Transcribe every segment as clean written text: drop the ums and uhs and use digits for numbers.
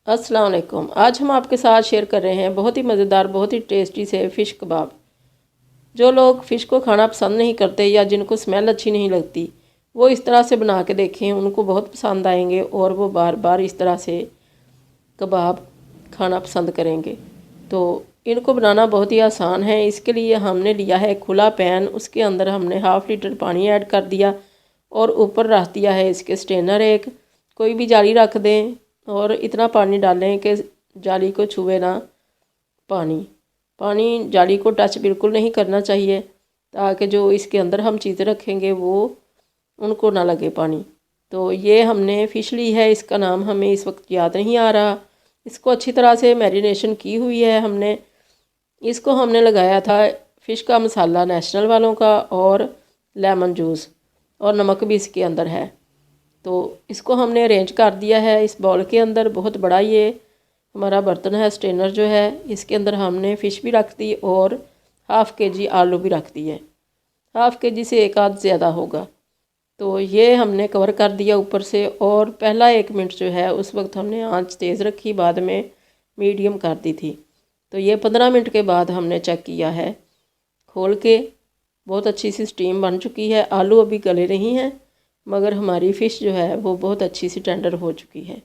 अस्सलाम वालेकुम। आज हम आपके साथ शेयर कर रहे हैं बहुत ही मज़ेदार, बहुत ही टेस्टी से फ़िश कबाब। जो लोग फ़िश को खाना पसंद नहीं करते या जिनको स्मेल अच्छी नहीं लगती, वो इस तरह से बना के देखें, उनको बहुत पसंद आएंगे और वो बार बार इस तरह से कबाब खाना पसंद करेंगे। तो इनको बनाना बहुत ही आसान है। इसके लिए हमने लिया है खुला पैन, उसके अंदर हमने हाफ़ लीटर पानी ऐड कर दिया और ऊपर रख दिया है इसके स्ट्रेनर एक। कोई भी जाली रख दें और इतना पानी डालें कि जाली को छुए ना पानी। पानी जाली को टच बिल्कुल नहीं करना चाहिए, ताकि जो इसके अंदर हम चीज़ें रखेंगे वो उनको ना लगे पानी। तो ये हमने फ़िश ली है, इसका नाम हमें इस वक्त याद नहीं आ रहा। इसको अच्छी तरह से मैरिनेशन की हुई है हमने। इसको हमने लगाया था फ़िश का मसाला नेशनल वालों का, और लेमन जूस और नमक भी इसके अंदर है। तो इसको हमने अरेंज कर दिया है इस बाउल के अंदर। बहुत बड़ा ये हमारा बर्तन है, स्ट्रेनर जो है। इसके अंदर हमने फ़िश भी रख दी और हाफ़ के जी आलू भी रख दिए। हाफ़ के जी से एक आध ज़्यादा होगा। तो ये हमने कवर कर दिया ऊपर से। और पहला 1 मिनट जो है उस वक्त हमने आंच तेज़ रखी, बाद में मीडियम कर दी थी। तो ये 15 मिनट के बाद हमने चेक किया है खोल के। बहुत अच्छी सी स्टीम बन चुकी है। आलू अभी गले नहीं हैं, मगर हमारी फ़िश जो है वो बहुत अच्छी सी टेंडर हो चुकी है।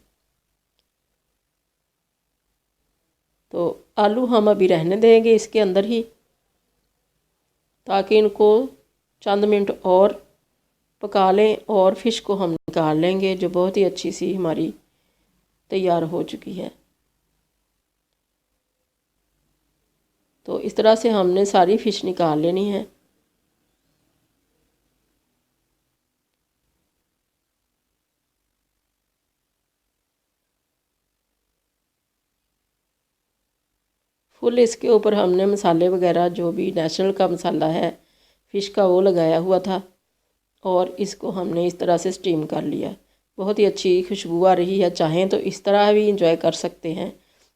तो आलू हम अभी रहने देंगे इसके अंदर ही, ताकि इनको चंद मिनट और पका लें और फ़िश को हम निकाल लेंगे, जो बहुत ही अच्छी सी हमारी तैयार हो चुकी है। तो इस तरह से हमने सारी फ़िश निकाल लेनी है। फुल इसके ऊपर हमने मसाले वगैरह जो भी नेशनल का मसाला है फ़िश का वो लगाया हुआ था, और इसको हमने इस तरह से स्टीम कर लिया। बहुत ही अच्छी खुशबू आ रही है। चाहें तो इस तरह भी इंजॉय कर सकते हैं,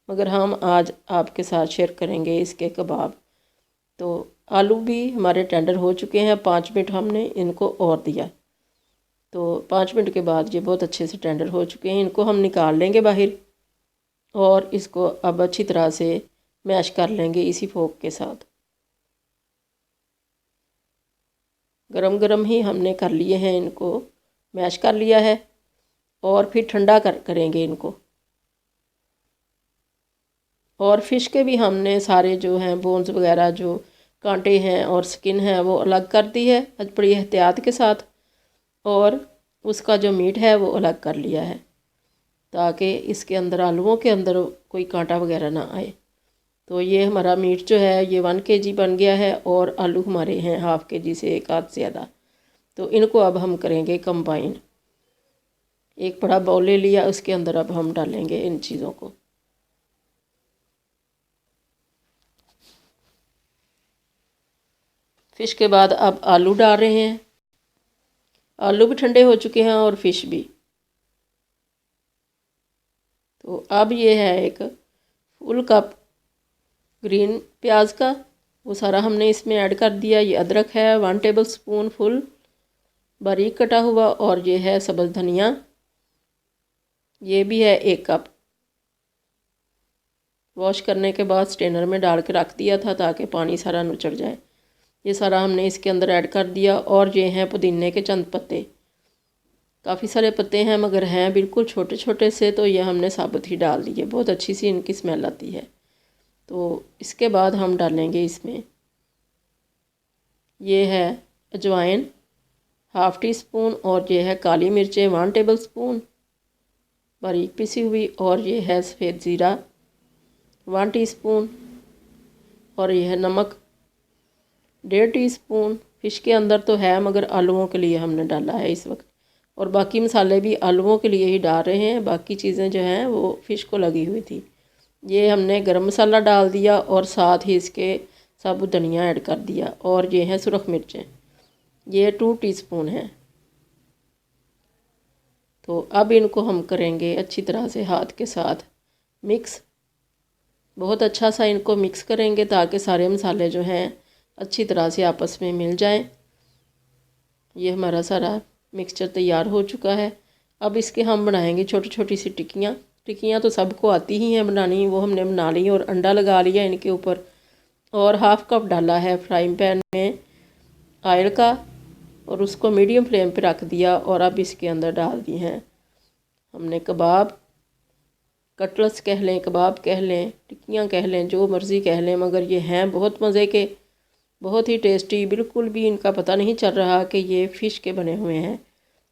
मगर हम आज आपके साथ शेयर करेंगे इसके कबाब। तो आलू भी हमारे टेंडर हो चुके हैं। 5 मिनट हमने इनको और दिया, तो 5 मिनट के बाद ये बहुत अच्छे से टेंडर हो चुके हैं। इनको हम निकाल लेंगे बाहर और इसको अब अच्छी तरह से मैश कर लेंगे इसी फोक के साथ। गरम गरम ही हमने कर लिए हैं, इनको मैश कर लिया है और फिर ठंडा करेंगे इनको। और फ़िश के भी हमने सारे जो हैं बोन्स वगैरह, जो कांटे हैं और स्किन है, वो अलग कर दी है बड़ी एहतियात के साथ, और उसका जो मीट है वो अलग कर लिया है, ताकि इसके अंदर आलूओं के अंदर कोई कांटा वगैरह ना आए। तो ये हमारा मीट जो है ये 1 kg बन गया है, और आलू हमारे हैं हाफ़ के जी से एक आध ज़्यादा। तो इनको अब हम करेंगे कंबाइन। एक बड़ा बाउल ले लिया, उसके अंदर अब हम डालेंगे इन चीज़ों को। फ़िश के बाद अब आलू डाल रहे हैं। आलू भी ठंडे हो चुके हैं और फ़िश भी। तो अब ये है एक फुल कप ग्रीन प्याज का, वो सारा हमने इसमें ऐड कर दिया। ये अदरक है 1 टेबल स्पून फुल बारीक कटा हुआ, और ये है सब्ज़ धनिया, ये भी है 1 कप। वॉश करने के बाद स्ट्रेनर में डाल के रख दिया था, ताकि पानी सारा नुचड़ जाए। ये सारा हमने इसके अंदर ऐड कर दिया। और ये हैं पुदीने के चंद पत्ते। काफ़ी सारे पत्ते हैं, मगर हैं बिल्कुल छोटे छोटे से, तो ये हमने साबुत ही डाल दिए। बहुत अच्छी सी इनकी स्मेल आती है। तो इसके बाद हम डालेंगे इसमें, ये है अजवाइन हाफ़ टी स्पून, और ये है काली मिर्चें 1 टेबल स्पून बारीक पिसी हुई, और ये है सफ़ेद ज़ीरा 1 टीस्पून, और यह है नमक 1.5 टीस्पून। फ़िश के अंदर तो है, मगर आलूओं के लिए हमने डाला है इस वक्त। और बाकी मसाले भी आलूओं के लिए ही डाल रहे हैं, बाकी चीज़ें जो हैं वो फ़िश को लगी हुई थी। ये हमने गरम मसाला डाल दिया, और साथ ही इसके साबुत धनिया ऐड कर दिया। और ये हैं सुरख मिर्चें, ये 2 टीस्पून हैं। तो अब इनको हम करेंगे अच्छी तरह से हाथ के साथ मिक्स। बहुत अच्छा सा इनको मिक्स करेंगे, ताकि सारे मसाले जो हैं अच्छी तरह से आपस में मिल जाएं। ये हमारा सारा मिक्सचर तैयार हो चुका है। अब इसके हम बनाएंगे छोटी छोटी सी टिक्कियाँ। टिक्कियाँ तो सबको आती ही हैं बनानी, वो हमने बना ली और अंडा लगा लिया इनके ऊपर और हाफ़ कप डाला है फ्राइंग पैन में ऑयल का और उसको मीडियम फ्लेम पे रख दिया और अब इसके अंदर डाल दिए हैं हमने कबाब। कटलेट्स कह लें, कबाब कह लें, टिक्कियाँ कह लें, जो मर्ज़ी कह लें, मगर ये हैं बहुत मज़े के, बहुत ही टेस्टी। बिल्कुल भी इनका पता नहीं चल रहा कि ये फ़िश के बने हुए हैं।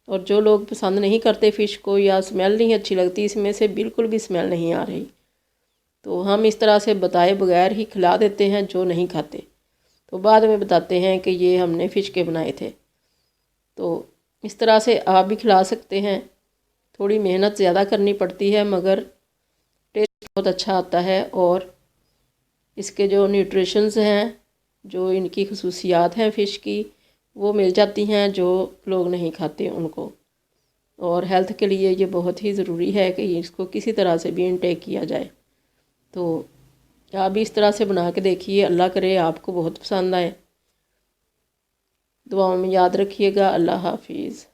और जो लोग पसंद नहीं करते फ़िश को या स्मेल नहीं अच्छी लगती, इसमें से बिल्कुल भी स्मेल नहीं आ रही। तो हम इस तरह से बताए बगैर ही खिला देते हैं जो नहीं खाते, तो बाद में बताते हैं कि ये हमने फ़िश के बनाए थे। तो इस तरह से आप भी खिला सकते हैं। थोड़ी मेहनत ज़्यादा करनी पड़ती है मगर टेस्ट बहुत अच्छा आता है और इसके जो न्यूट्रिशंस हैं, जो इनकी खसूसियात हैं फ़िश की, वो मिल जाती हैं जो लोग नहीं खाते उनको। और हेल्थ के लिए ये बहुत ही ज़रूरी है कि इसको किसी तरह से भी इनटेक किया जाए। तो आप भी इस तरह से बना के देखिए, अल्लाह करे आपको बहुत पसंद आए। दुआओं में याद रखिएगा। अल्लाह हाफिज़।